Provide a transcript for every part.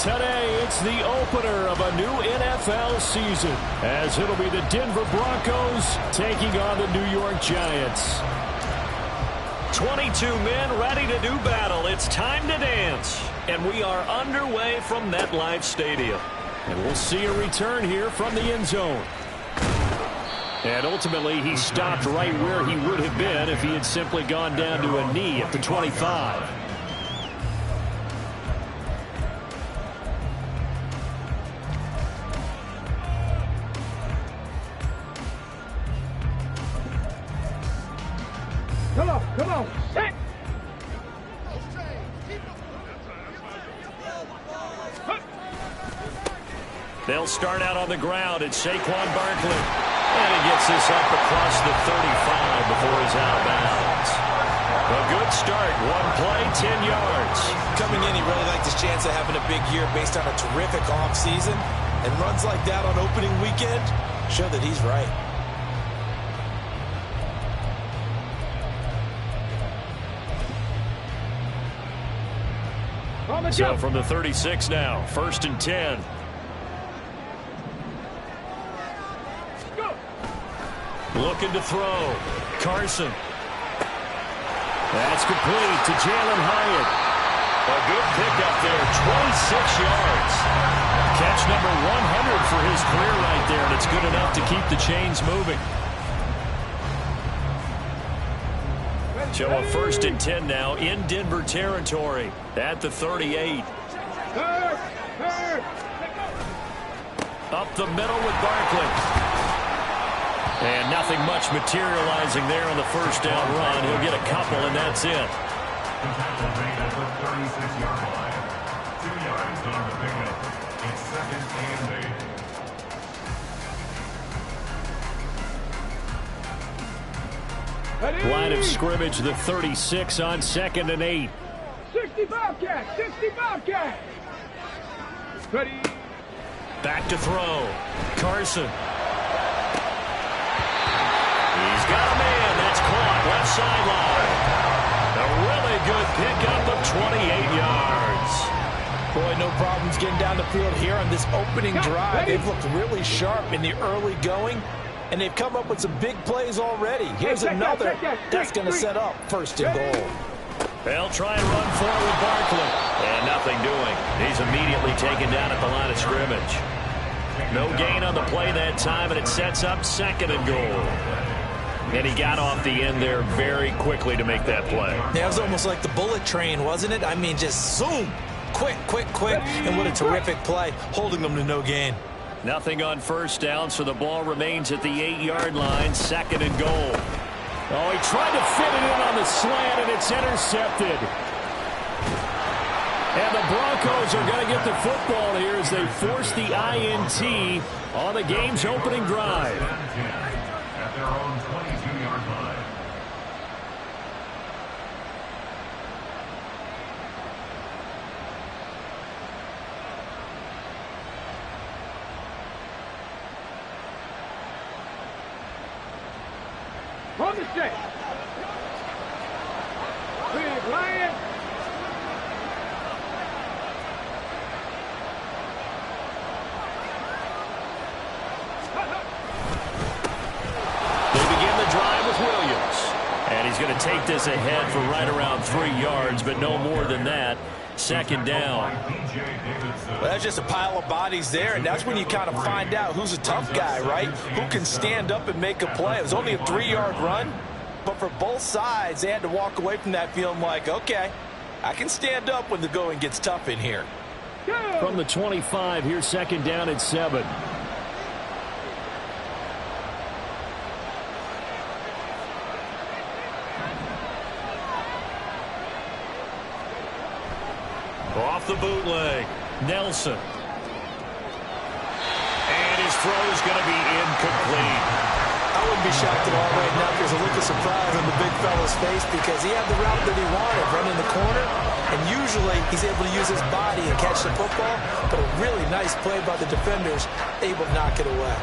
Today, it's the opener of a new NFL season, as it'll be the Denver Broncos taking on the New York Giants. 22 men ready to do battle. It's time to dance. And we are underway from MetLife Stadium. And we'll see a return here from the end zone. And ultimately, he stopped right where he would have been if he had simply gone down to a knee at the 25. Come on, set! They'll start out on the ground. It's Saquon Barkley. And he gets this up across the 35 before he's out of bounds. A good start. One play, 10 yards. Coming in, he really liked his chance of having a big year based on a terrific offseason. And runs like that on opening weekend show that he's right. So from the 36 now, 1st and 10. Looking to throw. Carson. That's complete to Jalen Hyatt. A good pickup there, 26 yards. Catch number 100 for his career right there, and it's good enough to keep the chains moving. So a 1st and 10 now in Denver territory at the 38. Up the middle with Barkley. And nothing much materializing there on the first down run. He'll get a couple, and that's it. Line of scrimmage, the 36 on 2nd and 8. 65 cat, 65 cat. Ready. Back to throw. Carson. He's got a man. That's caught. Left sideline. A really good pickup of 28 yards. Boy, no problems getting down the field here on this opening drive. They've looked really sharp in the early going, and they've come up with some big plays already. Here's another that's going to set up 1st and goal. They'll try and run forward with Barkley. And nothing doing. He's immediately taken down at the line of scrimmage. No gain on the play that time, and it sets up 2nd and goal. And he got off the end there very quickly to make that play. Yeah, it was almost like the bullet train, wasn't it? I mean, just zoom. Quick, quick, quick. And what a terrific play, holding them to no gain. Nothing on 1st down, so the ball remains at the 8-yard line, 2nd and goal. Oh, he tried to fit it in on the slant, and it's intercepted. And the Broncos are going to get the football here as they force the INT on the game's opening drive. At their own 22-yard line. On the straight. Big Lion. And he's going to take this ahead for right around 3 yards, but no more than that. 2nd down. Well, that's just a pile of bodies there, and that's when you kind of find out who's a tough guy, right? Who can stand up and make a play. It was only a 3-yard run, but for both sides, they had to walk away from that feeling like, okay, I can stand up when the going gets tough in here. From the 25, here's 2nd down at 7. Off the bootleg, Nelson. And his throw is going to be incomplete. I wouldn't be shocked at all right now if there's a look of surprise on the big fella's face because he had the route that he wanted, running the corner, and usually he's able to use his body and catch the football, but a really nice play by the defenders, able to knock it away.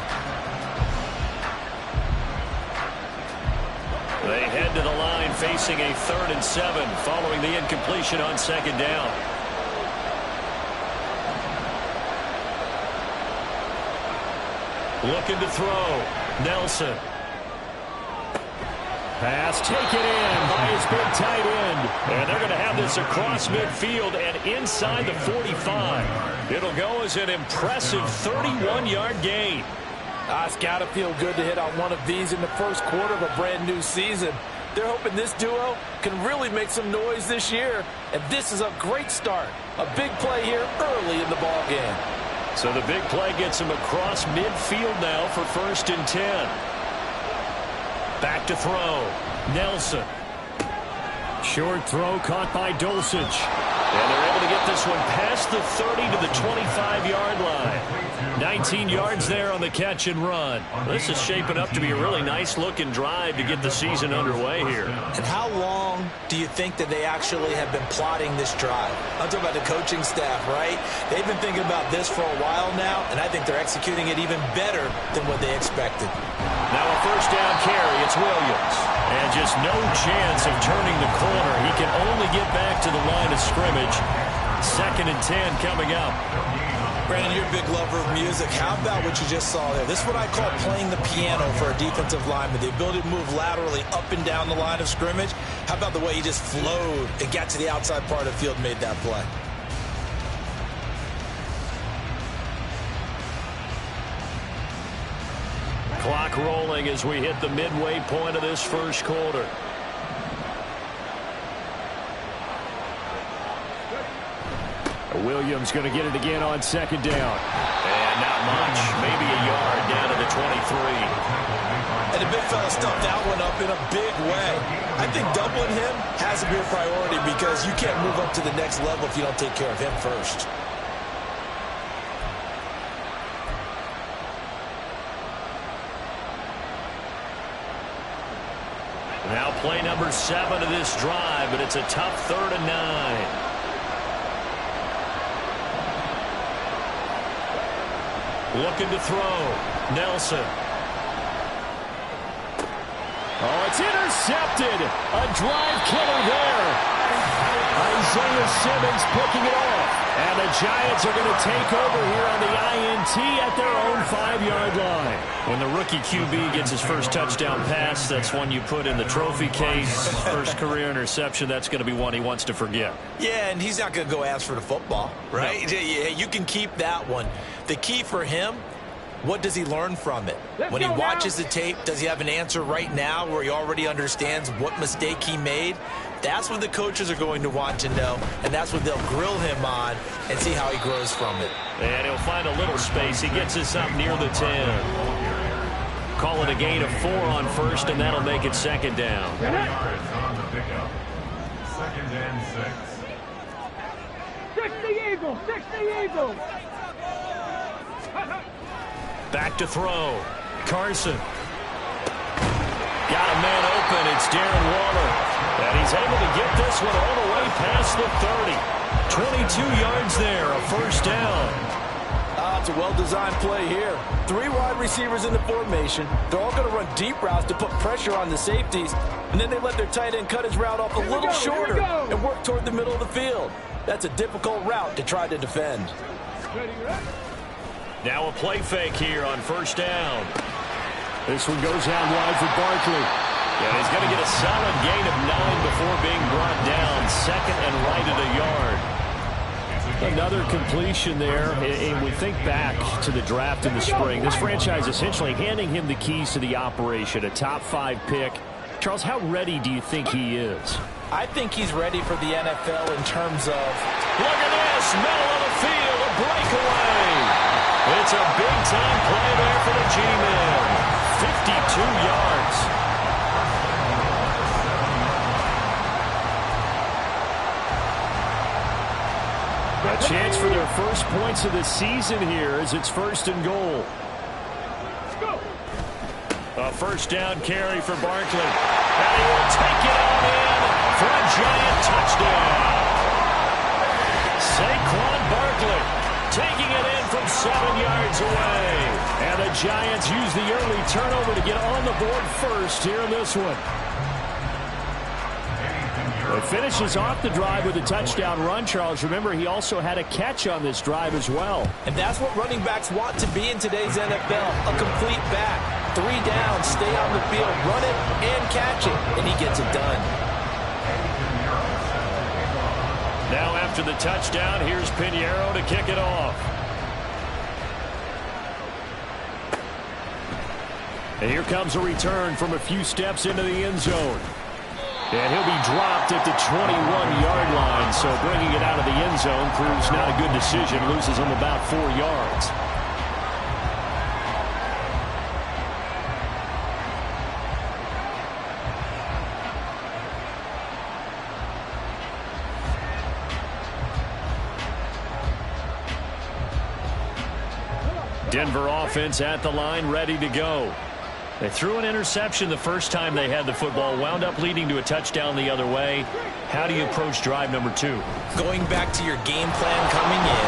They head to the line facing a 3rd and 7 following the incompletion on 2nd down. Looking to throw. Nelson. Pass taken in by his big tight end. And they're going to have this across midfield and inside the 45. It'll go as an impressive 31-yard gain. It's got to feel good to hit on one of these in the first quarter of a brand new season. They're hoping this duo can really make some noise this year. And this is a great start. A big play here early in the ball game. So the big play gets him across midfield now for 1st and 10. Back to throw. Nelson. Short throw caught by Dulcich. And they're able to get this one past the 30 to the 25-yard line. 19 yards there on the catch and run. This is shaping up to be a really nice-looking drive to get the season underway here. And how long do you think that they actually have been plotting this drive? I'm talking about the coaching staff, right? They've been thinking about this for a while now, and I think they're executing it even better than what they expected. Now a first down carry. It's Williams. And just no chance of turning the corner. He can only get back to the line of scrimmage. 2nd and 10 coming up. Brandon, you're a big lover of music. How about what you just saw there? This is what I call playing the piano for a defensive lineman. The ability to move laterally up and down the line of scrimmage. How about the way he just flowed and got to the outside part of the field and made that play? Clock rolling as we hit the midway point of this first quarter. Williams going to get it again on 2nd down. And not much. Maybe a yard down to the 23. And the big fella stuffed that one up in a big way. I think doubling him has to be a priority because you can't move up to the next level if you don't take care of him first. Now play number 7 of this drive, but it's a tough 3rd and 9. Looking to throw. Nelson. Oh, it's intercepted. A drive killer there. Isaiah Simmons picking it off. And the Giants are going to take over here on the INT at their own 5-yard line. When the rookie QB gets his first touchdown pass, that's one you put in the trophy case. First career interception, that's going to be one he wants to forget. Yeah, and he's not going to go ask for the football, right? No. You can keep that one. The key for him, what does he learn from it? When he watches the tape, does he have an answer right now where he already understands what mistake he made? That's what the coaches are going to want to know, and that's what they'll grill him on and see how he grows from it. And he'll find a little space. He gets us up near the 10. Call it a gain of 4 on 1st, and that'll make it 2nd down. 2nd and 6. 60 Eagles, 60 Eagles. Back to throw. Carson. Got a man open. It's Darren Waller. And he's able to get this one all the way past the 30. 22 yards there, a 1st down. It's a well-designed play here. 3 wide receivers in the formation. They're all going to run deep routes to put pressure on the safeties. And then they let their tight end cut his route off a little shorter and work toward the middle of the field. That's a difficult route to try to defend. Now a play fake here on 1st down. This one goes out wide for Barkley. And he's going to get a solid gain of 9 before being brought down. 2nd and right at a yard. Another completion there. And we think back to the draft in the spring. This franchise essentially handing him the keys to the operation. A top 5 pick. Charles, how ready do you think he is? I think he's ready for the NFL in terms of... Look at this. Middle of the field. A breakaway. It's a big-time play there for the G-Men. 52 yards. A chance for their first points of the season here as it's 1st and goal. A 1st down carry for Barkley. And he will take it on in for a Giant touchdown. Saquon Barkley taking it in from 7 yards away. And the Giants use the early turnover to get on the board first here in this one. It finishes off the drive with a touchdown run, Charles. Remember, he also had a catch on this drive as well. And that's what running backs want to be in today's NFL, a complete back. 3 downs, stay on the field, run it and catch it, and he gets it done. Now after the touchdown, here's Pinheiro to kick it off. And here comes a return from a few steps into the end zone. And he'll be dropped at the 21-yard line, so bringing it out of the end zone proves not a good decision, loses him about 4 yards. Denver offense at the line, ready to go. They threw an interception the first time they had the football, wound up leading to a touchdown the other way. How do you approach drive number 2? Going back to your game plan coming in,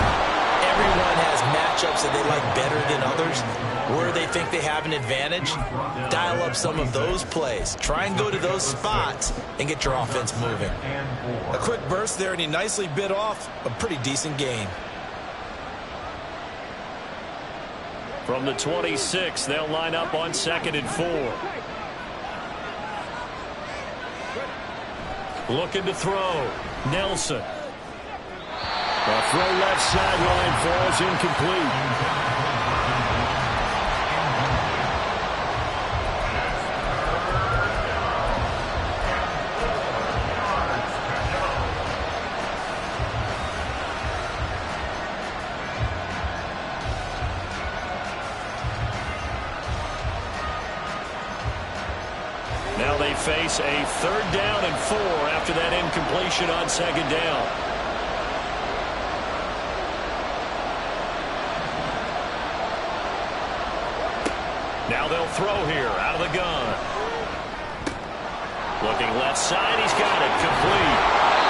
everyone has matchups that they like better than others. Where they think they have an advantage, dial up some of those plays. Try and go to those spots and get your offense moving. A quick burst there, and he nicely bit off a pretty decent gain. From the 26, they'll line up on 2nd and 4. Looking to throw. Nelson. The throw left sideline falls incomplete. Now they face a 3rd down and 4 after that incompletion on 2nd down. Now they'll throw here out of the gun. Looking left side, he's got it complete.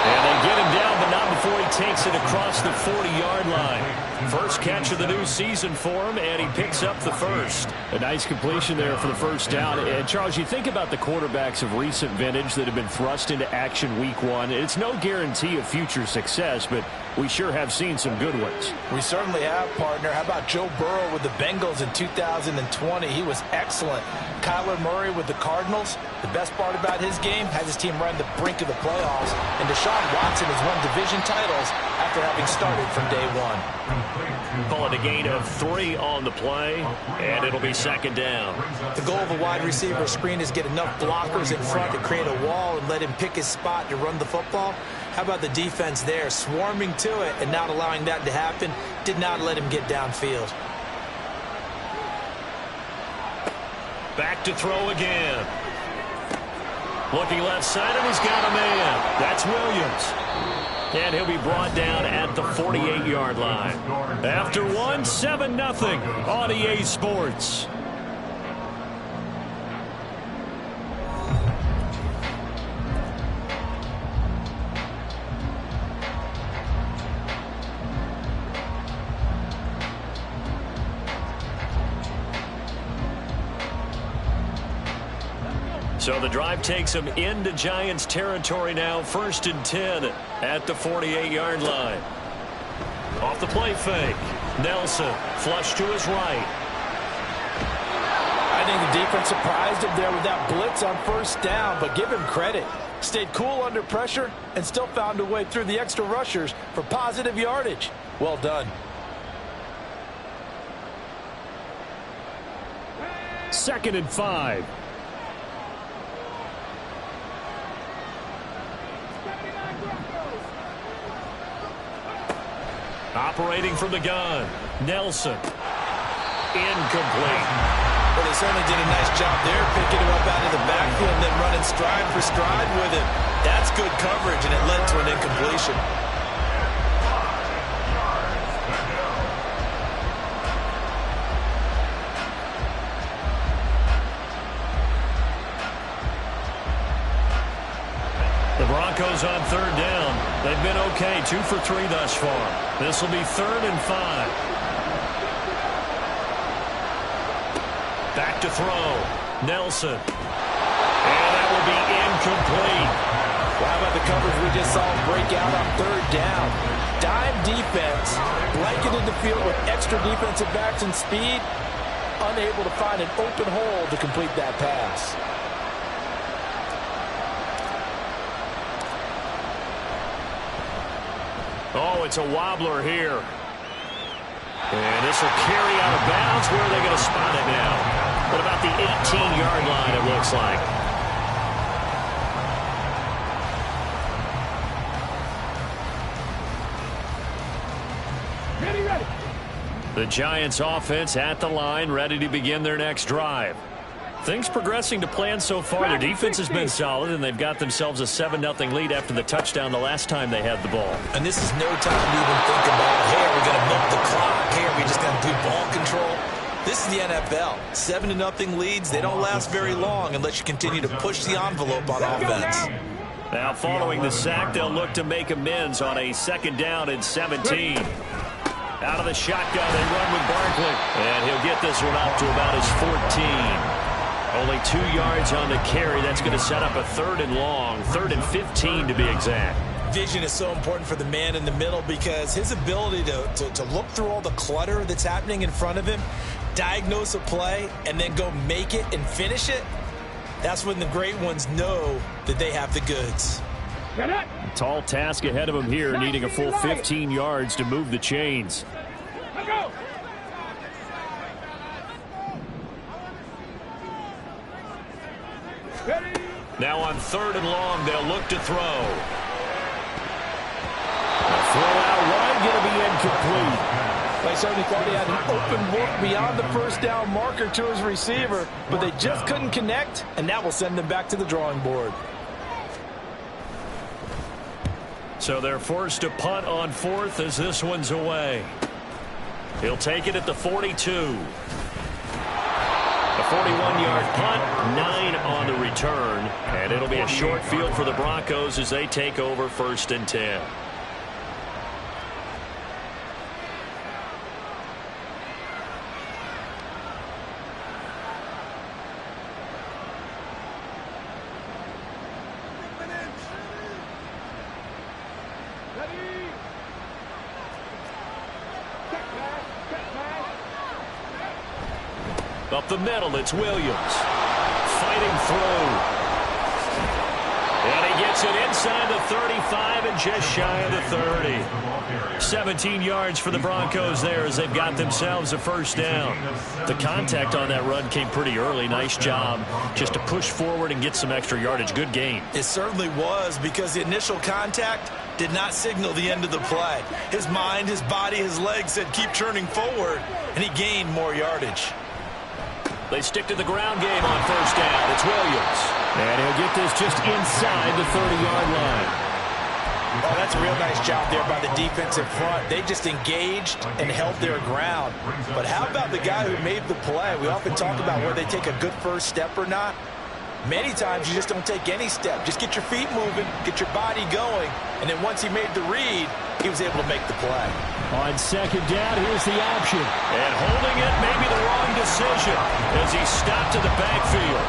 And they get him down, but not before he takes it across the 40-yard line. First catch of the new season for him, and he picks up the first. A nice completion there for the first down. And, Charles, you think about the quarterbacks of recent vintage that have been thrust into action week 1. It's no guarantee of future success, but we sure have seen some good ones. We certainly have, partner. How about Joe Burrow with the Bengals in 2020? He was excellent. Kyler Murray with the Cardinals. The best part about his game has his team right on the brink of the playoffs. And Deshaun Watson has won division titles after having started from day 1. Call it a gain of 3 on the play, and it'll be 2nd down. The goal of a wide receiver screen is get enough blockers in front to create a wall and let him pick his spot to run the football. How about the defense there, swarming to it and not allowing that to happen? Did not let him get downfield. Back to throw again. Looking left side, and he's got a man. That's Williams. And he'll be brought down at the 48-yard line. After 1, 7-0 on EA Sports. So the drive takes him into Giants territory now. 1st and 10 at the 48-yard line. Off the play fake. Nelson flush to his right. I think the defense surprised him there with that blitz on 1st down, but give him credit. Stayed cool under pressure and still found a way through the extra rushers for positive yardage. Well done. 2nd and 5. Operating from the gun. Nelson. Incomplete. Well, they certainly did a nice job there, picking him up out of the backfield and then running stride for stride with him. That's good coverage, and it led to an incompletion. The Broncos on 3rd down. They've been okay, 2 for 3 thus far. This will be 3rd and 5. Back to throw. Nelson. And that will be incomplete. Well, how about the the coverage we just saw break out on third down. Dime defense, blanketed the field with extra defensive backs and speed, unable to find an open hole to complete that pass. Oh, it's a wobbler here. And this will carry out of bounds. Where are they going to spot it now? At about the 18-yard line, it looks like. Ready. The Giants offense at the line, ready to begin their next drive. Things progressing to plan so far. Their defense has been solid, and they've got themselves a 7-0 lead after the touchdown the last time they had the ball. And this is no time to even think about, hey, are we going to milk the clock? Hey, are we just going to do ball control? This is the NFL. 7-0 leads, they don't last very long unless you continue to push the envelope on offense. Now, following the sack, they'll look to make amends on a 2nd down and 17. Out of the shotgun, they run with Barkley. And he'll get this one up to about his 14. Only 2 yards on the carry. That's going to set up a 3rd and long, 3rd and 15 to be exact. Vision is so important for the man in the middle because his ability to look through all the clutter that's happening in front of him, diagnose a play, and then go make it and finish it, that's when the great ones know that they have the goods. Tall task ahead of him here, needing a full 15 yards to move the chains. Go. Now on 3rd and long, they'll look to throw. The throw out wide, going to be incomplete. I certainly thought he had an open look beyond the 1st down marker to his receiver, but they just couldn't connect, and that will send them back to the drawing board. So they're forced to punt on 4th as this one's away. He'll take it at the 42. A 41-yard punt, 9 on the return, and it'll be a short field for the Broncos as they take over 1st and 10. Up the middle, it's Williams. Fighting through. And he gets it inside the 35 and just shy of the 30. 17 yards for the Broncos there as they've got themselves a 1st down. The contact on that run came pretty early. Nice job just to push forward and get some extra yardage. Good gain. It certainly was because the initial contact did not signal the end of the play. His mind, his body, his legs said keep churning forward, and he gained more yardage. They stick to the ground game on 1st down. It's Williams. And he'll get this just inside the 30-yard line. Oh, that's a real nice job there by the defense in front. They just engaged and held their ground. But how about the guy who made the play? We often talk about whether they take a good first step or not. Many times you just don't take any step. Just get your feet moving, get your body going, and then once he made the read, he was able to make the play. On 2nd down, here's the option. And holding it may be the wrong decision as he stopped in the backfield.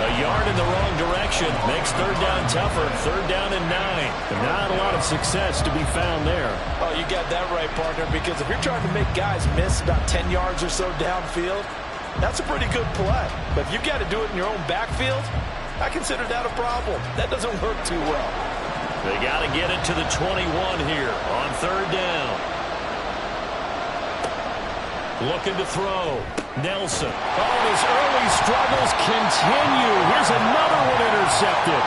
A yard in the wrong direction makes 3rd down tougher. 3rd down and 9. Not a lot of success to be found there. Oh, you got that right, partner, because if you're trying to make guys miss about 10 yards or so downfield, that's a pretty good play. But if you've got to do it in your own backfield, I consider that a problem. That doesn't work too well. They got to get it to the 21 here on 3rd down. Looking to throw. Nelson. Oh, his early struggles continue. Here's another one intercepted.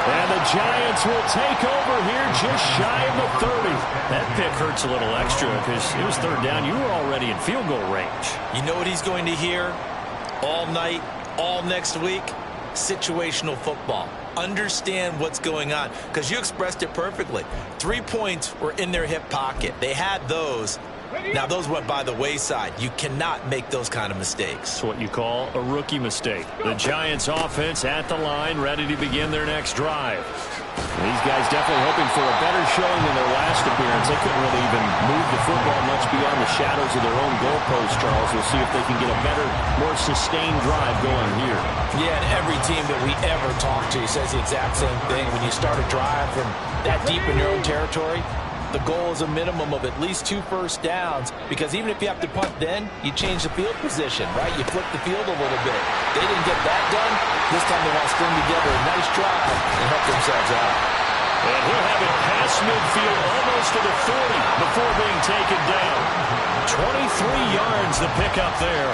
And the Giants will take over here just shy of the 30. That pick hurts a little extra because it was 3rd down. You were already in field goal range. You know what he's going to hear all night, all next week? Situational football. Understand what's going on because you expressed it perfectly. 3 points were in their hip pocket. They had those. Now, those went by the wayside. You cannot make those kind of mistakes. It's what you call a rookie mistake. The Giants offense at the line, ready to begin their next drive. These guys definitely hoping for a better showing than their last appearance. They couldn't really even move the football much beyond the shadows of their own goalpost, Charles. We'll see if they can get a better, more sustained drive going here. Yeah, and every team that we ever talk to says the exact same thing. When you start a drive from that deep in your own territory, the goal is a minimum of at least 2 first downs, because even if you have to punt then, you change the field position, right? You flip the field a little bit. They didn't get that done. This time they want to string together a nice drive and help themselves out. And he'll have it past midfield almost to the 40 before being taken down. 23 yards the pickup there.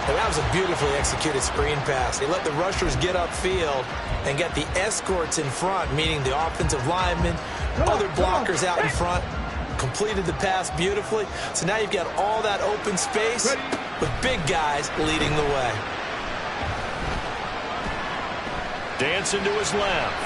And that was a beautifully executed screen pass. They let the rushers get upfield and get the escorts in front, meaning the offensive linemen, other blockers out in front, completed the pass beautifully. So now you've got all that open space with big guys leading the way. Dancing to his left.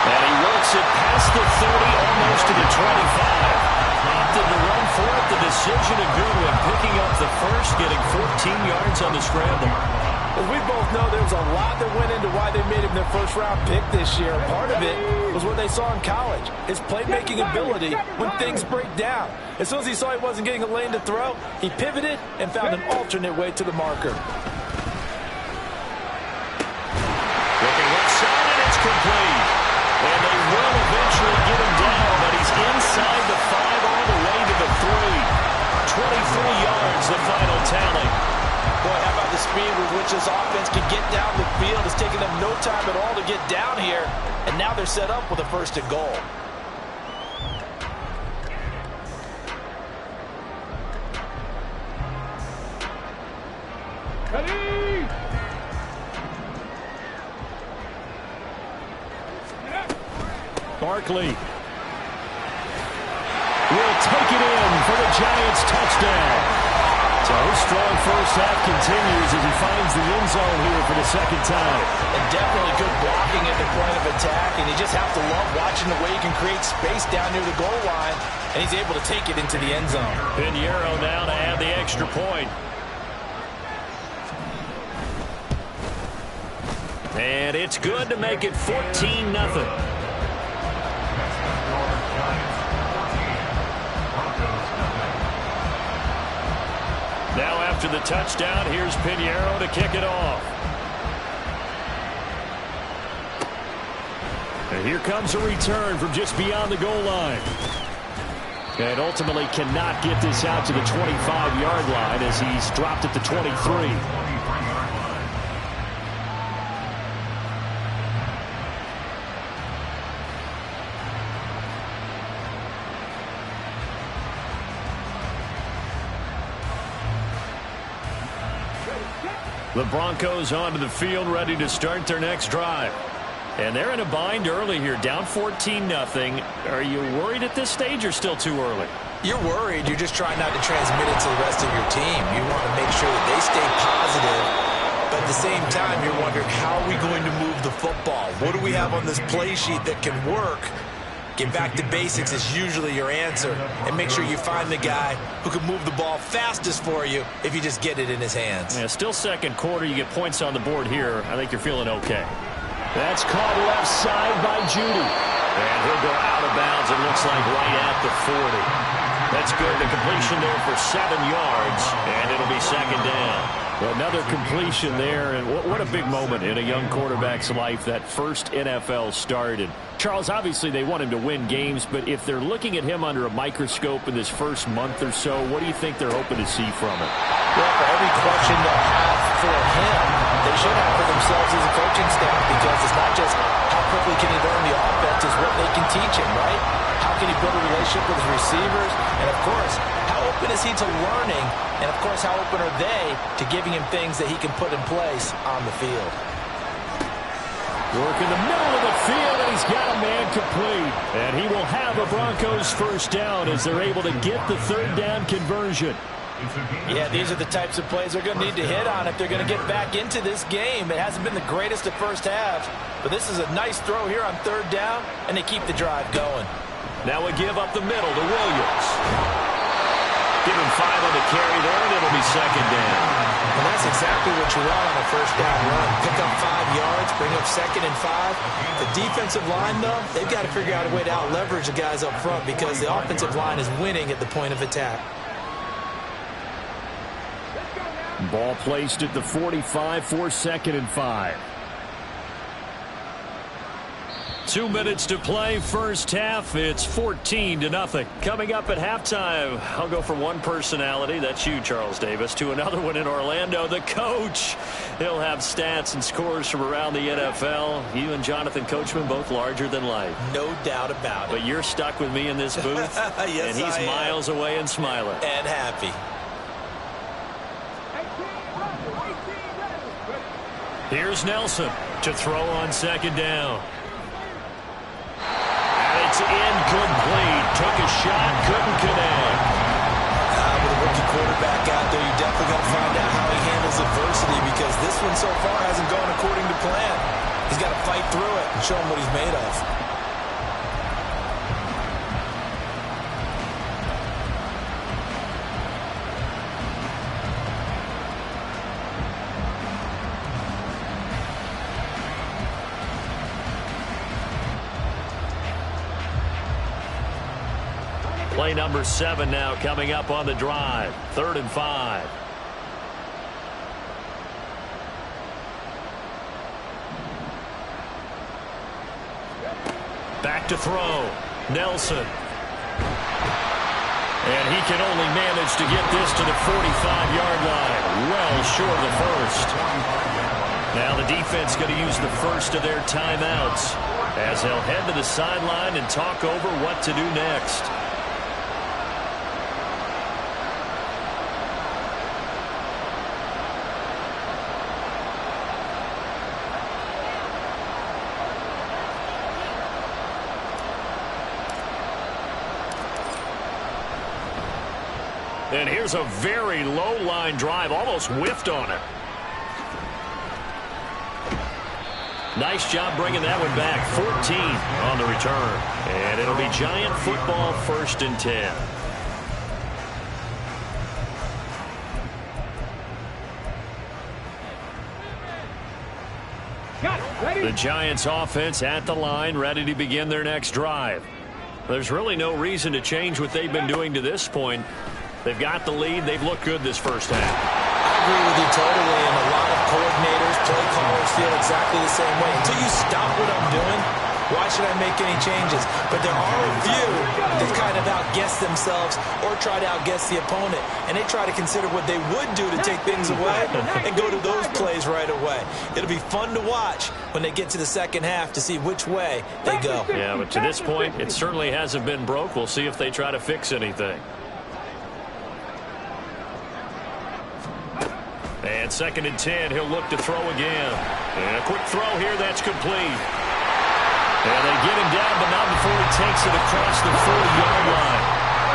And he works it past the 30, almost to the 25. Opted to run for it. The decision of Goodwin picking up the first, getting 14 yards on the scramble. Well, we both know there was a lot that went into why they made him their first-round pick this year. Part of it was what they saw in college, his playmaking ability when things break down. As soon as he saw he wasn't getting a lane to throw, he pivoted and found an alternate way to the marker. Looking left side, and it's complete. And they will eventually get him down, but he's inside the 5 all the way to the 3. 23 yards, the final tally. Boy, how about the speed with which this offense can get down the field? It's taken them no time at all to get down here, and now they're set up with a first and goal. Ready? Barkley will take it in for the Giants touchdown. So his strong first half continues as he finds the end zone here for the second time. And definitely good blocking at the point of attack, and you just have to love watching the way he can create space down near the goal line, and he's able to take it into the end zone. Pinheiro now to add the extra point. And it's good to make it 14-0. Now after the touchdown, here's Pinheiro to kick it off. And here comes a return from just beyond the goal line. And ultimately cannot get this out to the 25-yard line as he's dropped at the 23. The Broncos onto the field, ready to start their next drive. And they're in a bind early here, down 14-0. Are you worried at this stage or still too early? You're worried. You're just trying not to transmit it to the rest of your team. You want to make sure that they stay positive. But at the same time, you're wondering, how are we going to move the football? What do we have on this play sheet that can work? Get back to basics is usually your answer. And make sure you find the guy who can move the ball fastest for you if you just get it in his hands. Yeah, still second quarter. You get points on the board here. I think you're feeling okay. That's caught left side by Judy. And he'll go out of bounds, it looks like, right at the 40. That's good. The completion there for 7 yards, and it'll be second down. Another completion there, and what a big moment in a young quarterback's life, that first NFL start. And Charles, obviously they want him to win games, but if they're looking at him under a microscope in this first month or so, what do you think they're hoping to see from it? Well, for every question they'll have for him, they should have for themselves as a coaching staff, because it's not just how quickly can he learn the offense, it's what they can teach him, right? How can he build a relationship with his receivers? And, of course, how open is he to learning? And, of course, how open are they to giving him things that he can put in place on the field? Work in the middle of the field, and he's got a man complete. And he will have a Broncos first down as they're able to get the third down conversion. Yeah, these are the types of plays they're going to need to hit on if they're going to get back into this game. It hasn't been the greatest of first halves, but this is a nice throw here on third down, and they keep the drive going. Now we give up the middle to Williams. Give him 5 on the carry there, and it'll be second down. And that's exactly what you want on a first down run. Pick up 5 yards, bring up second and 5. The defensive line, though, they've got to figure out a way to out-leverage the guys up front because the offensive line is winning at the point of attack. Ball placed at the 45 for second and 5. 2 minutes to play, first half. It's 14-0. Coming up at halftime, I'll go from one personality, that's you, Charles Davis, to another one in Orlando, the coach. He'll have stats and scores from around the NFL. You and Jonathan Coachman both larger than life. No doubt about it. But you're stuck with me in this booth, yes, and he's miles away and smiling. And happy. Here's Nelson to throw on second down. It's incomplete. Took a shot, couldn't connect. With a rookie quarterback out there, you definitely got to find out how he handles adversity because this one so far hasn't gone according to plan. He's got to fight through it and show him what he's made of. Play number 7 now coming up on the drive. 3rd and 5. Back to throw. Nelson. And he can only manage to get this to the 45-yard line. Well short of the first. Now the defense going to use the first of their timeouts as they'll head to the sideline and talk over what to do next. And here's a very low line drive, almost whiffed on it. Nice job bringing that one back. 14 on the return. And it'll be Giant football, 1st and 10. The Giants offense at the line, ready to begin their next drive. There's really no reason to change what they've been doing to this point. They've got the lead. They've looked good this first half. I agree with you totally, and a lot of coordinators, play callers feel exactly the same way. Until you stop what I'm doing, why should I make any changes? But there are a few that kind of outguess themselves or try to outguess the opponent, and they try to consider what they would do to take things away and go to those plays right away. It'll be fun to watch when they get to the second half to see which way they go. Yeah, but to this point, it certainly hasn't been broke. We'll see if they try to fix anything. And 2nd and 10, he'll look to throw again. And a quick throw here, that's complete. And they get him down, but not before he takes it across the 40-yard line.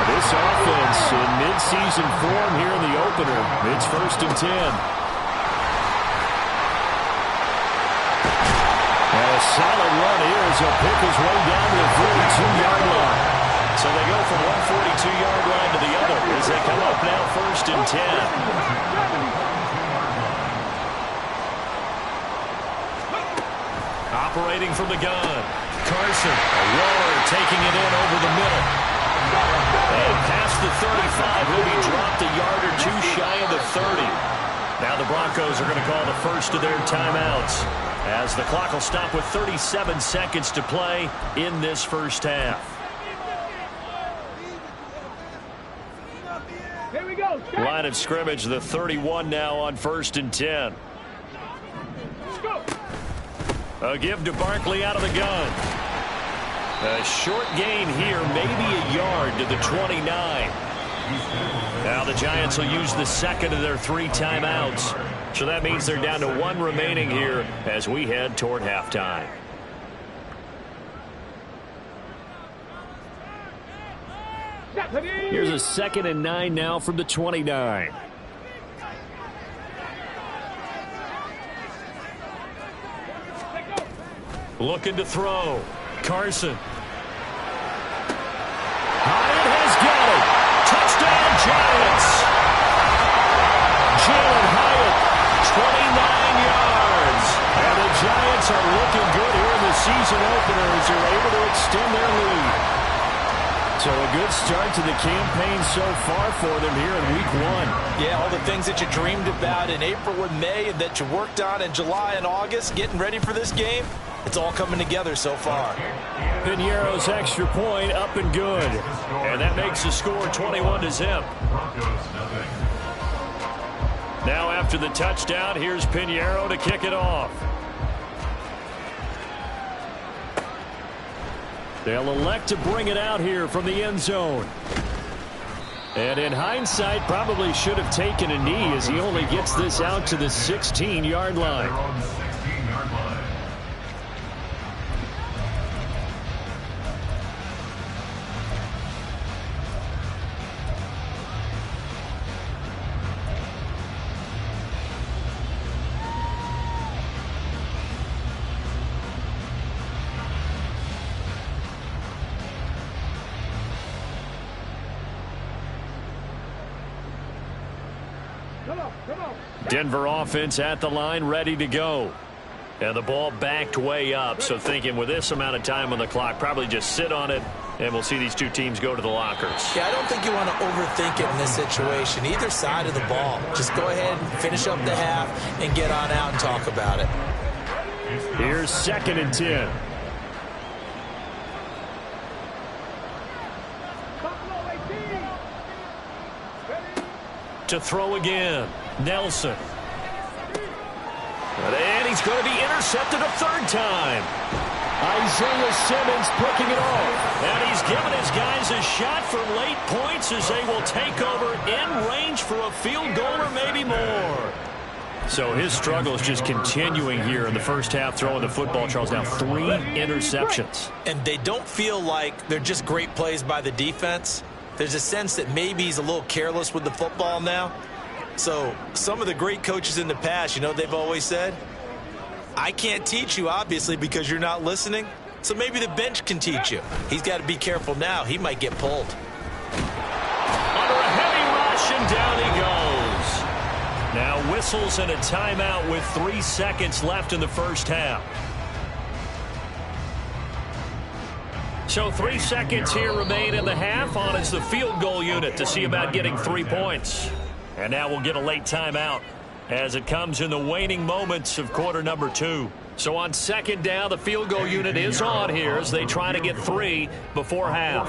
This offense in mid-season form here in the opener. It's 1st and 10. And a solid run here as he'll pick his way down to the 42-yard line. So they go from one 42-yard line to the other as they come up now 1st and 10. Operating from the gun. Carson, a roller, taking it in over the middle. And past the 35, he'll be dropped a yard or two shy of the 30. Now the Broncos are going to call the first of their timeouts as the clock will stop with 37 seconds to play in this first half. Here we go. Line of scrimmage, the 31 now on 1st and 10. Let's go. A give to Barkley out of the gun. A short gain here, maybe a yard to the 29. Now the Giants will use the second of their 3 timeouts. So that means they're down to 1 remaining here as we head toward halftime. Here's a 2nd and 9 now from the 29. Looking to throw. Carson. Hyatt has got it. Touchdown, Giants. Jalen Hyatt, 29 yards. And the Giants are looking good here in the season opener as they're able to extend their lead. So a good start to the campaign so far for them here in week 1. Yeah, all the things that you dreamed about in April and May and that you worked on in July and August, getting ready for this game, it's all coming together so far. Piñeiro's extra point up and good. And that makes the score 21-0. Now after the touchdown, here's Piñeiro to kick it off. They'll elect to bring it out here from the end zone. And in hindsight, probably should have taken a knee as he only gets this out to the 16-yard line. Denver offense at the line, ready to go. And the ball backed way up, so thinking with this amount of time on the clock, probably just sit on it, and we'll see these two teams go to the lockers. Yeah, I don't think you want to overthink it in this situation. Either side of the ball. Just go ahead and finish up the half and get on out and talk about it. Here's 2nd and 10. To throw again. Nelson. And he's going to be intercepted a 3rd time. Isaiah Simmons picking it off. And he's given his guys a shot for late points as they will take over in range for a field goal or maybe more. So his struggle is just continuing here in the first half, throwing the football. Charles, now 3 interceptions. And they don't feel like they're just great plays by the defense. There's a sense that maybe he's a little careless with the football now. So some of the great coaches in the past, you know what they've always said? I can't teach you, obviously, because you're not listening. So maybe the bench can teach you. He's got to be careful now. He might get pulled. Under a heavy rush, and down he goes. Now whistles and a timeout with 3 seconds left in the first half. So 3 seconds here remain in the half. On is the field goal unit to see about getting 3 points. And now we'll get a late timeout as it comes in the waning moments of quarter number 2. So on 2nd down, the field goal unit is on here as they try to get 3 before half.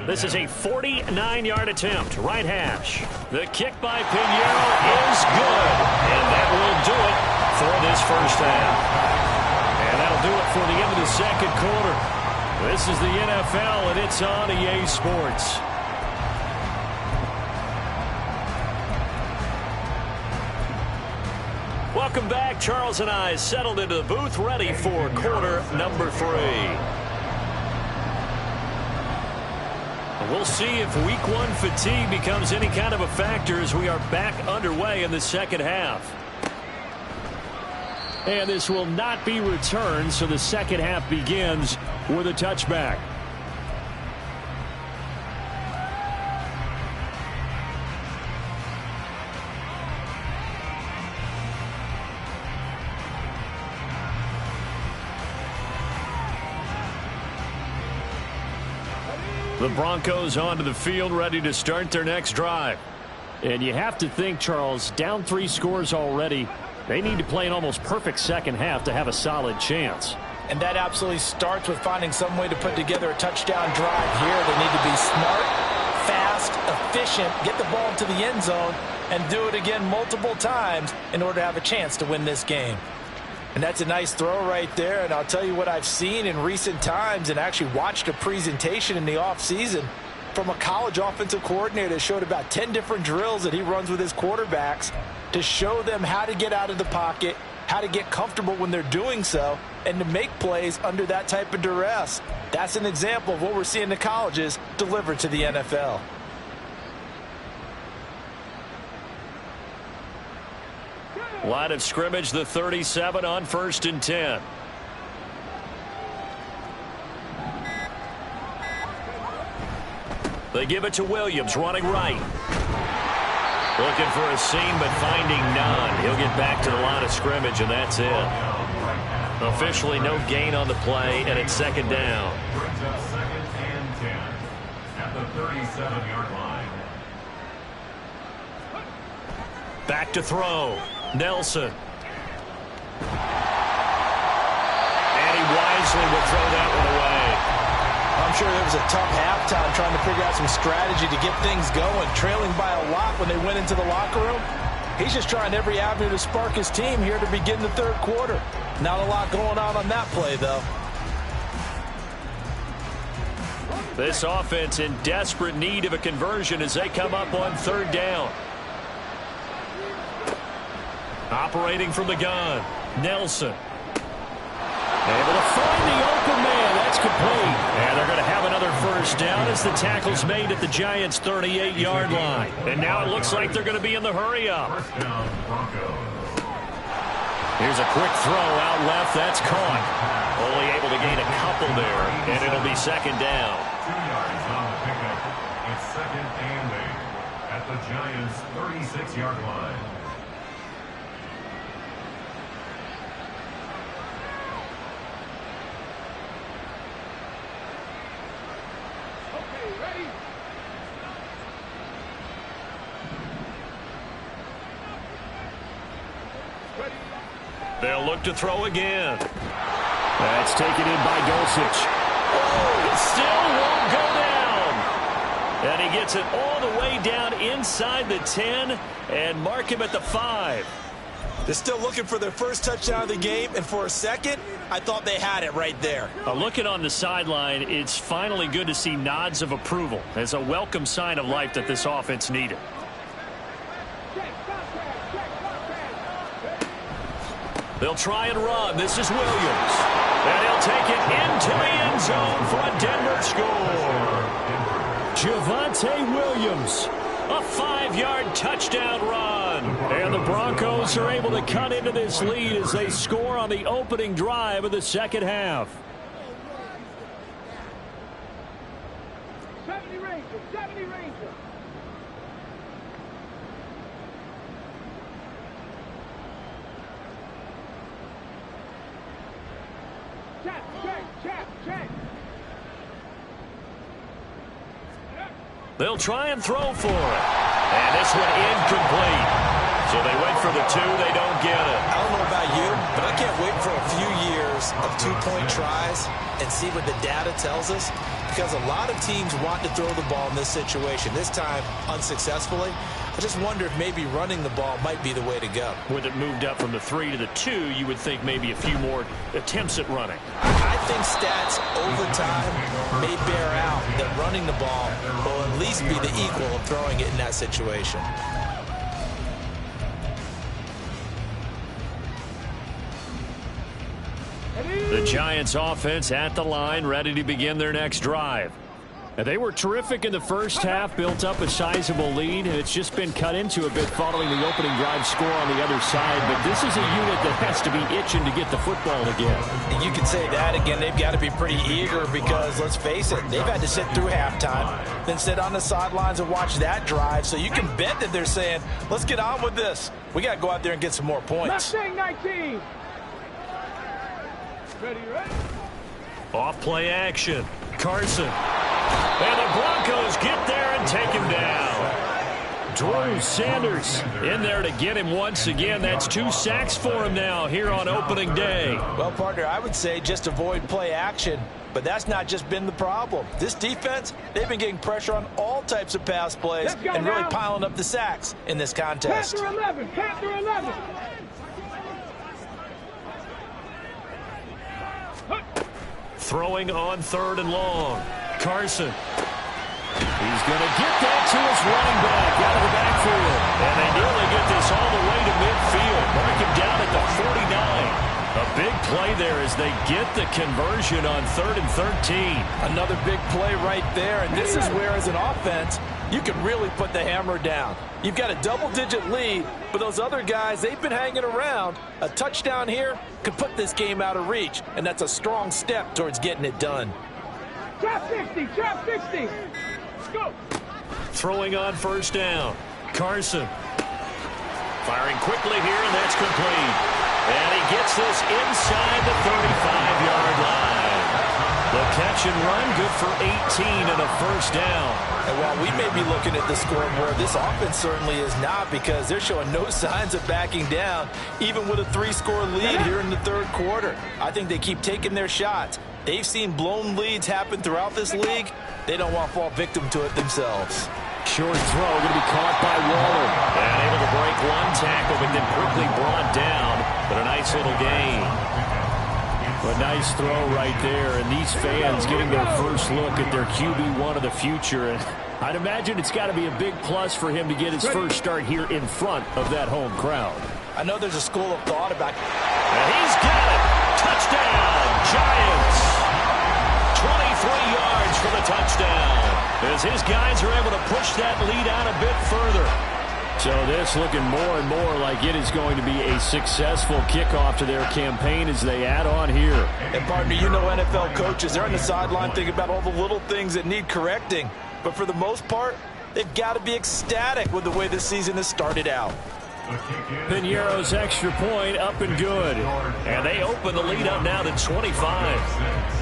This is a 49-yard attempt, right hash. The kick by Piñeiro is good, and that will do it for this first half. And that'll do it for the end of the 2nd quarter. This is the NFL, and it's on EA Sports. Welcome back. Charles and I settled into the booth, ready for quarter number 3. We'll see if week 1 fatigue becomes any kind of a factor as we are back underway in the second half. And this will not be returned, so the second half begins with a touchback. The Broncos onto the field, ready to start their next drive. And you have to think, Charles, down 3 scores already. They need to play an almost perfect second half to have a solid chance. And that absolutely starts with finding some way to put together a touchdown drive here. They need to be smart, fast, efficient, get the ball to the end zone, and do it again multiple times in order to have a chance to win this game. And that's a nice throw right there. And I'll tell you what I've seen in recent times and actually watched a presentation in the offseason from a college offensive coordinator that showed about 10 different drills that he runs with his quarterbacks to show them how to get out of the pocket, how to get comfortable when they're doing so, and to make plays under that type of duress. That's an example of what we're seeing the colleges deliver to the NFL. Line of scrimmage, the 37 on 1st and 10. They give it to Williams, running right. Looking for a seam, but finding none. He'll get back to the line of scrimmage, and that's it. Officially no gain on the play, and it's 2nd down. Brings up 2nd and 10 at the 37-yard line. Back to throw. Nelson. And he wisely will throw that one away. I'm sure there was a tough halftime trying to figure out some strategy to get things going, trailing by a lot when they went into the locker room. He's just trying every avenue to spark his team here to begin the 3rd quarter. Not a lot going on that play, though. This offense in desperate need of a conversion as they come up on 3rd down. Operating from the gun, Nelson. Able to find the open man. That's complete. And they're going to have another 1st down as the tackle's made at the Giants' 38-yard line. And now it looks like they're going to be in the hurry-up. 1st down, Broncos. Here's a quick throw out left. That's caught. Only able to gain a couple there, and it'll be 2nd down. 2 yards on the pickup. It's 2nd and 8 at the Giants' 36-yard line. They'll look to throw again. That's taken in by Dulcich. Oh, still won't go down. And he gets it all the way down inside the 10 and mark him at the 5. They're still looking for their 1st touchdown of the game, and for a second, I thought they had it right there. Looking on the sideline, it's finally good to see nods of approval as a welcome sign of life that this offense needed. They'll try and run. This is Williams. And he'll take it into the end zone for a Denver score. Javonte Williams, a 5-yard touchdown run. And the Broncos are able to cut into this lead as they score on the opening drive of the 2nd half. 70 Rangers, 70 Rangers. Check. They'll try and throw for it. And this one incomplete. So they went for the 2. They don't get it. I don't know about you, but I can't wait for a few years of 2-point tries and see what the data tells us. Because a lot of teams want to throw the ball in this situation. This time, unsuccessfully. I just wonder if maybe running the ball might be the way to go. With it moved up from the 3 to the 2, you would think maybe a few more attempts at running. I think stats over time may bear out that running the ball will at least be the equal of throwing it in that situation. The Giants offense at the line, ready to begin their next drive. And they were terrific in the 1st half, built up a sizable lead, and it's just been cut into a bit following the opening drive score on the other side. But this is a unit that has to be itching to get the football again. You can say that again. They've got to be pretty eager because, let's face it, they've had to sit through halftime, then sit on the sidelines and watch that drive. So you can bet that they're saying, let's get on with this. We got to go out there and get some more points. Mustang 19. Ready? Off play action. Carson. And the Broncos get there and take him down. Drew Sanders in there to get him once again. That's 2 sacks for him now here on opening day. Well, partner, I would say just avoid play action, but that's not just been the problem. This defense, they've been getting pressure on all types of pass plays and really piling up the sacks in this contest. Panther 11, Panther 11. Throwing on 3rd and long. Carson. He's going to get that to his running back out of the backfield. And they nearly get this all the way to midfield. Mark him down at the 49. A big play there as they get the conversion on 3rd and 13. Another big play right there, and this is where, as an offense, you can really put the hammer down. You've got a double-digit lead, but those other guys, they've been hanging around. A touchdown here could put this game out of reach, and that's a strong step towards getting it done. Trap 60, trap 60. Let's go. Throwing on 1st down. Carson. Firing quickly here, and that's complete. And he gets this inside the 35-yard line. The catch and run, good for 18 and a 1st down. And while we may be looking at the scoreboard, this offense certainly is not, because they're showing no signs of backing down, even with a 3-score lead here in the 3rd quarter. I think they keep taking their shots. They've seen blown leads happen throughout this league. They don't want to fall victim to it themselves. Short throw, going to be caught by Waller. And able to break one tackle, but then quickly brought down. But a nice little gain. A nice throw right there. And these fans getting their first look at their QB1 of the future. And I'd imagine it's got to be a big plus for him to get his first start here in front of that home crowd. I know there's a school of thought about it. And he's got it. Touchdown, Giants. 23 yards for the touchdown. As his guys are able to push that lead out a bit further. So this looking more and more like it is going to be a successful kickoff to their campaign as they add on here. And partner, you know NFL coaches, they're on the sideline thinking about all the little things that need correcting. But for the most part, they've got to be ecstatic with the way this season has started out. Piñeiro's extra point up and good. And they open the lead up now to 25.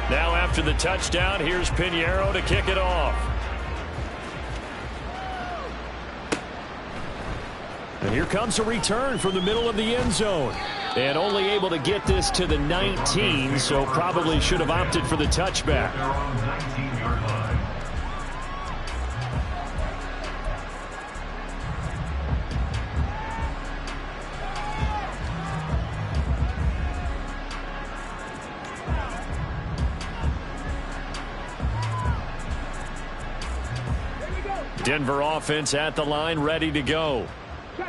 Now after the touchdown, here's Piñeiro to kick it off. And here comes a return from the middle of the end zone. And only able to get this to the 19, so probably should have opted for the touchback. Denver offense at the line, ready to go.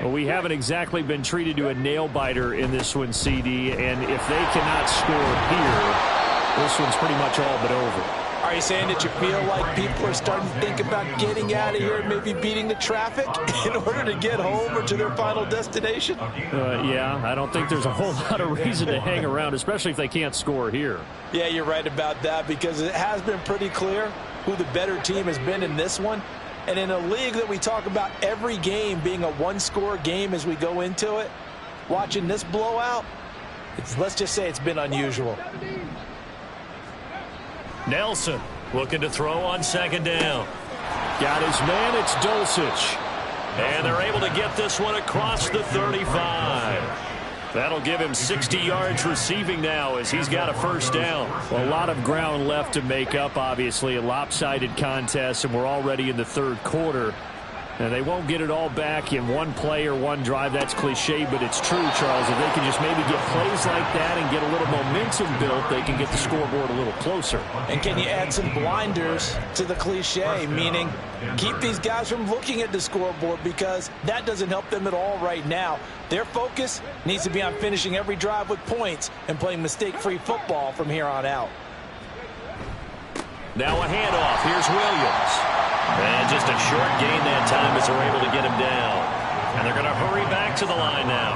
Well, we haven't exactly been treated to a nail-biter in this one, CD, and if they cannot score here, this one's pretty much all but over. Are you saying that you feel like people are starting to think about getting out of here and maybe beating the traffic in order to get home or to their final destination? Yeah, I don't think there's a whole lot of reason to hang around, especially if they can't score here. Yeah, you're right about that, because it has been pretty clear who the better team has been in this one. And in a league that we talk about every game being a one-score game as we go into it, watching this blowout, let's just say it's been unusual. Nelson looking to throw on 2nd down. Got his man, it's Dulcich. And they're able to get this one across the 35. That'll give him 60 yards receiving now as he's got a 1st down. Well, a lot of ground left to make up, obviously. A lopsided contest, and we're already in the 3rd quarter. And they won't get it all back in one play or one drive. That's cliche, but it's true, Charles. If they can just maybe get plays like that and get a little momentum built, they can get the scoreboard a little closer. And can you add some blinders to the cliche, meaning keep these guys from looking at the scoreboard, because that doesn't help them at all right now. Their focus needs to be on finishing every drive with points and playing mistake-free football from here on out. Now a handoff. Here's Williams. And just a short gain that time as they're able to get him down. And they're going to hurry back to the line now.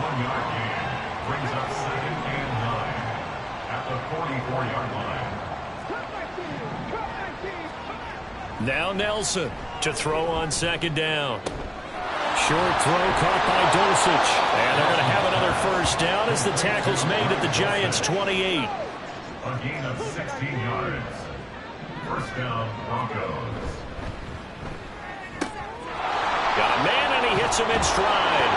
1-yard gain brings up 2nd and 9 at the 44-yard line. Now Nelson to throw on 2nd down. Short throw caught by Dulcich. And they're going to have another 1st down as the tackle's made at the Giants' 28. A gain of 16 yards. 1st down, Broncos. Got a man, and he hits him in stride.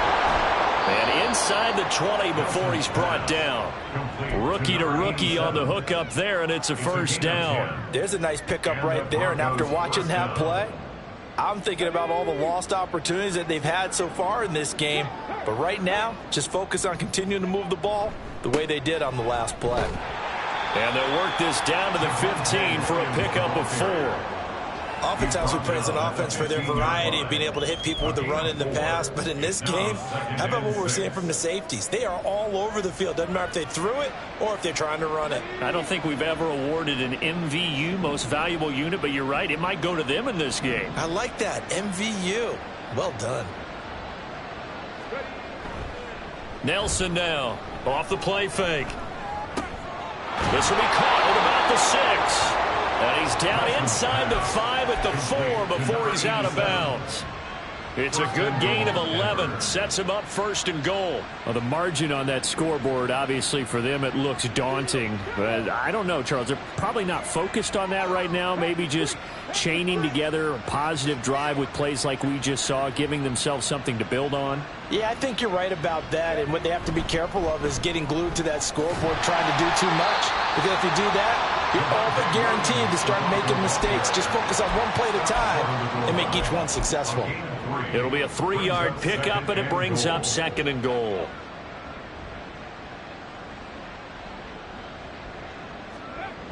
And inside the 20 before he's brought down. Rookie to rookie on the hook up there, and it's a 1st down. There's a nice pickup right there, and after watching that play, I'm thinking about all the lost opportunities that they've had so far in this game. But right now, just focus on continuing to move the ball the way they did on the last play. And they'll work this down to the 15 for a pickup of 4. Oftentimes we praise an offense for their variety of being able to hit people with the run in the pass, but in this game, how about what we're seeing from the safeties? They are all over the field. Doesn't matter if they threw it or if they're trying to run it. I don't think we've ever awarded an MVU, most valuable unit, but you're right, it might go to them in this game. I like that, MVU. Well done. Nelson now, off the play fake. This will be caught at about the 6. And he's down inside the 5 at the 4 before he's out of bounds. It's a good gain of 11. Sets him up 1st and goal. Well, the margin on that scoreboard, obviously, for them, it looks daunting. But I don't know, Charles. They're probably not focused on that right now. Maybe just chaining together a positive drive with plays like we just saw, giving themselves something to build on. Yeah, I think you're right about that. And what they have to be careful of is getting glued to that scoreboard, trying to do too much. Because if you do that, you're all but guaranteed to start making mistakes. Just focus on one play at a time and make each one successful. It'll be a 3-yard pickup, and it brings up 2nd and goal.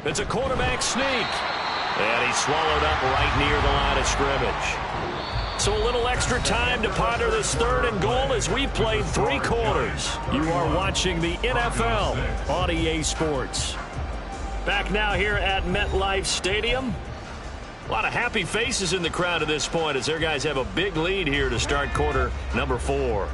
It's a quarterback sneak. And he's swallowed up right near the line of scrimmage. So a little extra time to ponder this 3rd and goal as we played 3 quarters. You are watching the NFL on EA Sports. Back now here at MetLife Stadium. A lot of happy faces in the crowd at this point as their guys have a big lead here to start quarter number 4.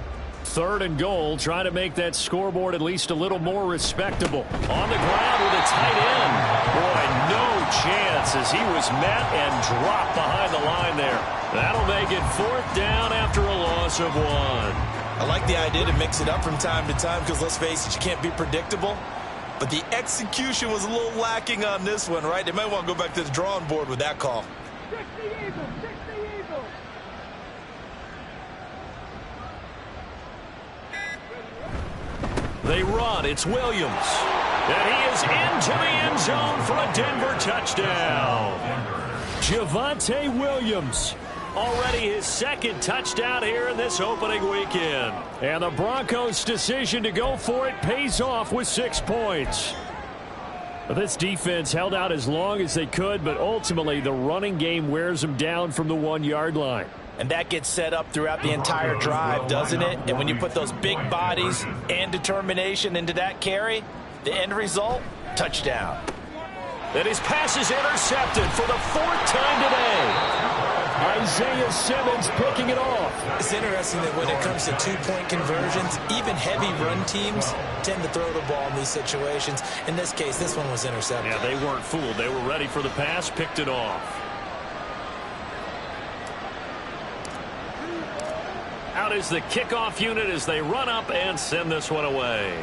3rd and goal, trying to make that scoreboard at least a little more respectable. On the ground with a tight end. Boy, no chance as he was met and dropped behind the line there. That'll make it 4th down after a loss of 1. I like the idea to mix it up from time to time because, let's face it, you can't be predictable. But the execution was a little lacking on this one, right? They might want to go back to the drawing board with that call. 60 Eagles, 60 Eagles. They run. It's Williams. And he is into the end zone for a Denver touchdown. Javonte Williams. Already his 2nd touchdown here in this opening weekend. And the Broncos' decision to go for it pays off with 6 points. This defense held out as long as they could, but ultimately the running game wears them down from the 1-yard line. And that gets set up throughout the entire drive, doesn't it? And when you put those big bodies and determination into that carry, the end result, touchdown. And his pass is intercepted for the 4th time today. Isaiah Simmons picking it off. It's interesting that when it comes to 2-point conversions, even heavy run teams tend to throw the ball in these situations. In this case, this one was intercepted. Yeah, they weren't fooled. They were ready for the pass, picked it off. Out is the kickoff unit as they run up and send this one away.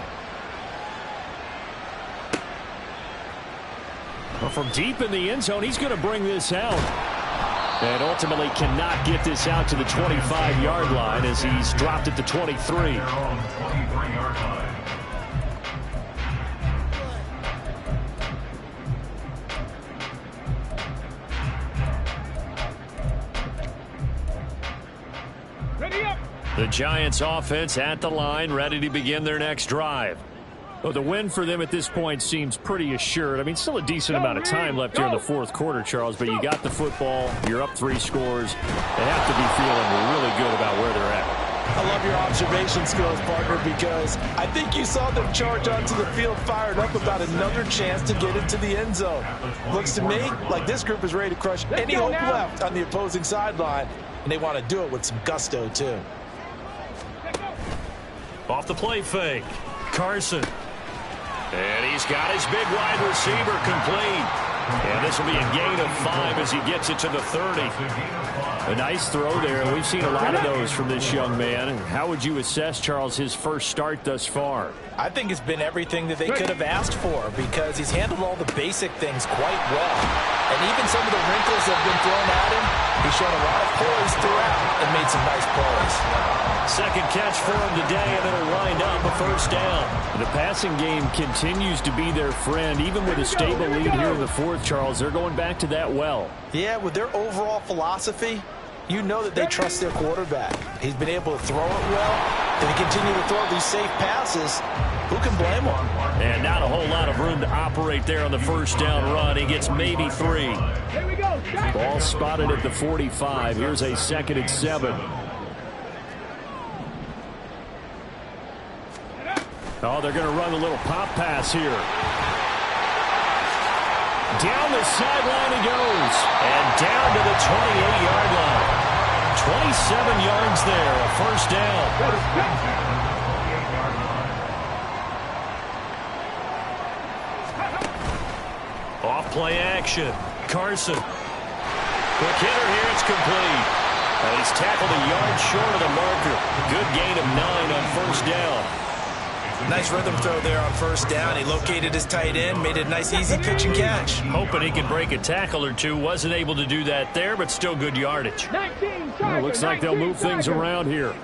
Well, from deep in the end zone, he's going to bring this out. And ultimately cannot get this out to the 25-yard line as he's dropped at the 23. Ready up. The Giants offense at the line, ready to begin their next drive. Well, the win for them at this point seems pretty assured. I mean, still a decent amount of time left here in the 4th quarter, Charles, but you got the football, you're up 3 scores. They have to be feeling really good about where they're at. I love your observation skills, partner, because I think you saw them charge onto the field fired up about another chance to get into the end zone. Looks to me like this group is ready to crush any hope left on the opposing sideline, and they want to do it with some gusto, too. Off the play fake, Carson. And he's got his big wide receiver complete. And this will be a gain of 5 as he gets it to the 30. A nice throw there. We've seen a lot of those from this young man. And how would you assess, Charles, his first start thus far? I think it's been everything that they could have asked for because he's handled all the basic things quite well. And even some of the wrinkles that have been thrown at him, he's shown a lot of poise throughout and made some nice plays. 2nd catch for him today, and it'll wind up a 1st down. The passing game continues to be their friend. Even with a stable lead here in the 4th, Charles, they're going back to that well. Yeah, with their overall philosophy, you know that they trust their quarterback. He's been able to throw it well. If he continue to throw these safe passes, Who can blame him? And not a whole lot of room to operate there on the first down run. He gets maybe 3. Here we go. Ball spotted at the 45. Here's a 2nd and 7. Oh, they're going to run a little pop pass here. Down the sideline he goes. And down to the 28-yard line. 27 yards there, a first down. Off play action. Carson. Quick hitter here. It's complete. And he's tackled a yard short of the marker. Good gain of 9 on first down. Nice rhythm throw there on first down. He located his tight end, made it a nice, easy pitch and catch. Hoping he could break a tackle or two. Wasn't able to do that there, but still good yardage. 19, Well, looks like they'll move things around here.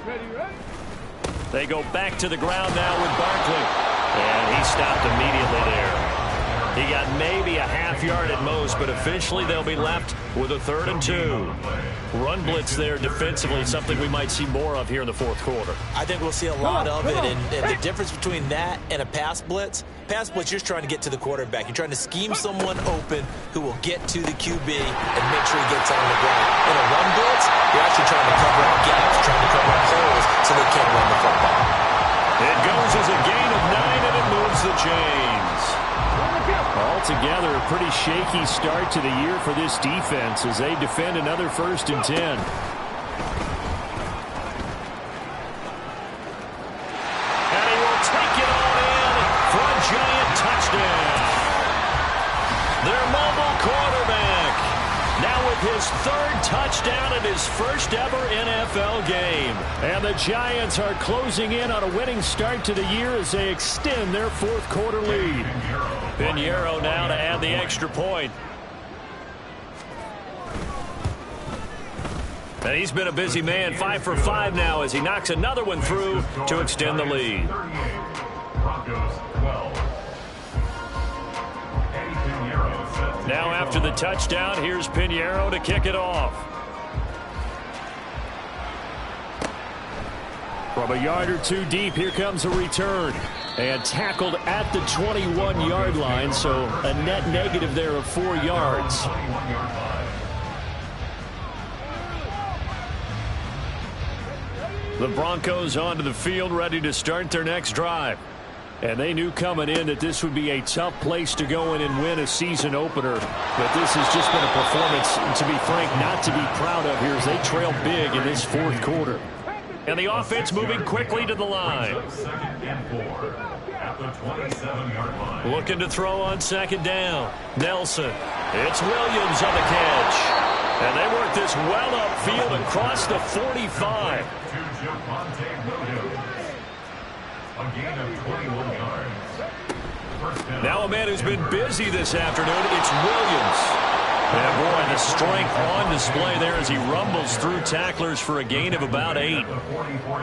Ready? They go back to the ground now with Barkley. And he stopped immediately there. He got maybe a half yard at most, but officially they'll be left with a 3rd and 2. Run blitz there defensively, something we might see more of here in the fourth quarter. I think we'll see a lot of it, and the difference between that and a pass blitz, you're trying to get to the quarterback. You're trying to scheme someone open who will get to the QB and make sure he gets on the ground. In a run blitz, you're actually trying to cover up gaps, trying to cover up holes so they can't run the football. It goes as a gain of 9, and it moves the chains. Altogether, a pretty shaky start to the year for this defense as they defend another 1st and 10. And he will take it all in for a giant touchdown. Their mobile quarterback now with his 3rd touchdown in his first ever NFL game. And the Giants are closing in on a winning start to the year as they extend their 4th quarter lead. Pinheiro now to add the extra point. And he's been a busy man, 5 for 5 now as he knocks another one through to extend the lead. Now after the touchdown, here's Pinheiro to kick it off. From a yard or 2 deep, here comes a return. And tackled at the 21-yard line, so a net negative there of 4 yards. The Broncos onto the field, ready to start their next drive. And they knew coming in that this would be a tough place to go in and win a season opener. But this has just been a performance, to be frank, not to be proud of here as they trail big in this 4th quarter. And the offense moving quickly to the line. Looking to throw on 2nd down. Nelson. It's Williams on the catch. And they work this well upfield across the 45. A gain of 21 yards. Now a man who's been busy this afternoon, it's Williams. And boy, the strength on display there as he rumbles through tacklers for a gain of about 8.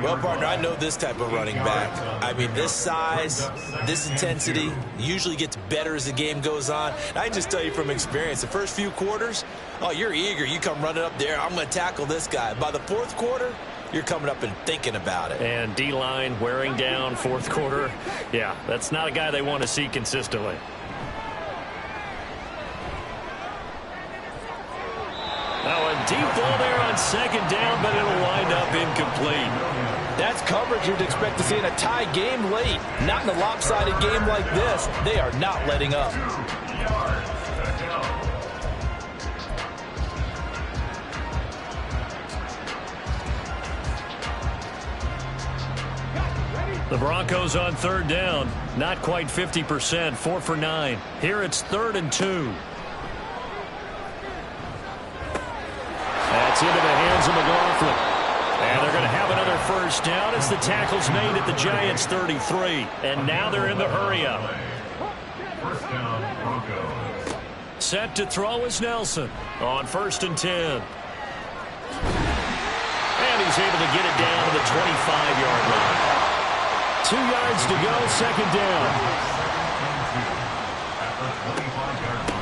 Well, partner, I know this type of running back. I mean, this size, this intensity usually gets better as the game goes on. And I can just tell you from experience, the first few quarters, oh, you're eager. You come running up there, I'm going to tackle this guy. By the 4th quarter, you're coming up and thinking about it. And D-line wearing down 4th quarter. Yeah, that's not a guy they want to see consistently. Now a deep ball there on 2nd down, but it'll wind up incomplete. That's coverage you'd expect to see in a tie game late. Not in a lopsided game like this. They are not letting up. The Broncos on 3rd down. Not quite 50%, 4 for 9. Here it's 3rd and 2. That's into the hands of McLaughlin. And they're going to have another first down as the tackle's made at the Giants' 33. And now they're in the hurry-up. First down, Broncos. Set to throw is Nelson on 1st and 10. And he's able to get it down to the 25-yard line. 2 yards to go, 2nd down. At the 25-yard line.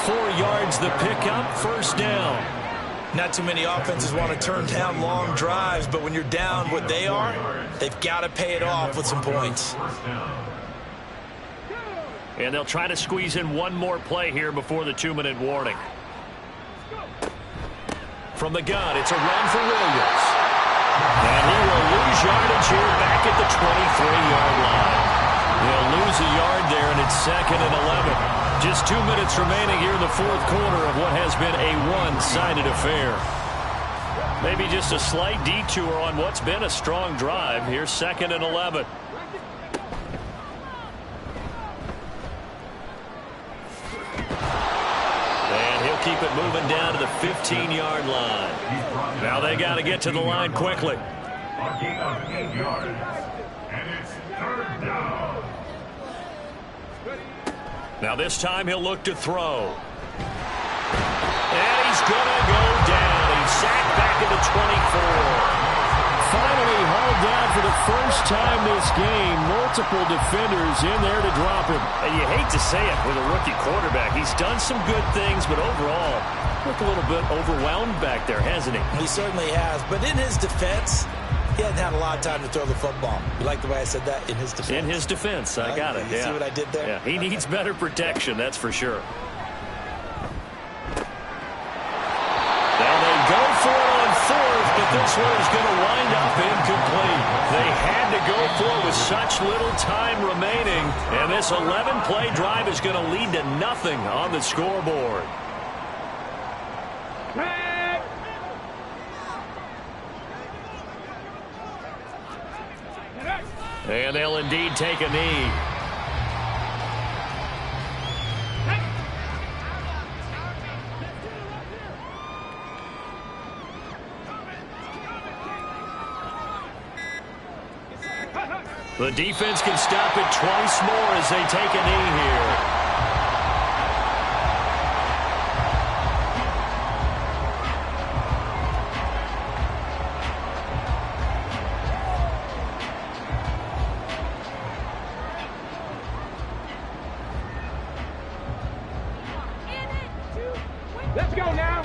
4 yards the pickup, 1st down. Not too many offenses want to turn down long drives, but when you're down what they are, they've got to pay it off with some points. And they'll try to squeeze in one more play here before the 2-minute warning. From the gun, it's a run for Williams. And he will lose yardage here back at the 23-yard line. They'll lose a yard there, and it's 2nd and 11. Just 2 minutes remaining here in the fourth quarter of what has been a one-sided affair. Maybe just a slight detour on what's been a strong drive. Here's 2nd and 11. And he'll keep it moving down to the 15-yard line. Now they got to get to the line quickly. A gain of 8 yards. And it's 3rd down. Now this time he'll look to throw. And he's going to go down. He's sacked back at the 24. Finally hauled down for the first time this game. Multiple defenders in there to drop him. And you hate to say it with a rookie quarterback. He's done some good things, but overall, looked a little bit overwhelmed back there, hasn't he? He certainly has. But in his defense, he hasn't had a lot of time to throw the football. You like the way I said that? In his defense. In his defense. I got it. You see what I did there? Yeah, he needs better protection, that's for sure. Now they go for it on 4th, but this one is going to wind up incomplete. They had to go for it with such little time remaining, and this 11-play drive is going to lead to nothing on the scoreboard. And they'll indeed take a knee. The defense can stop it twice more as they take a knee here. Let's go now.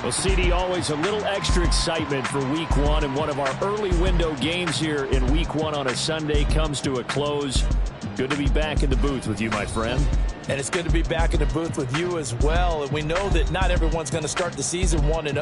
Well, CD, always a little extra excitement for Week 1, and one of our early window games here in Week 1 on a Sunday comes to a close. Good to be back in the booth with you, my friend. And it's good to be back in the booth with you as well. And we know that not everyone's going to start the season 1-0.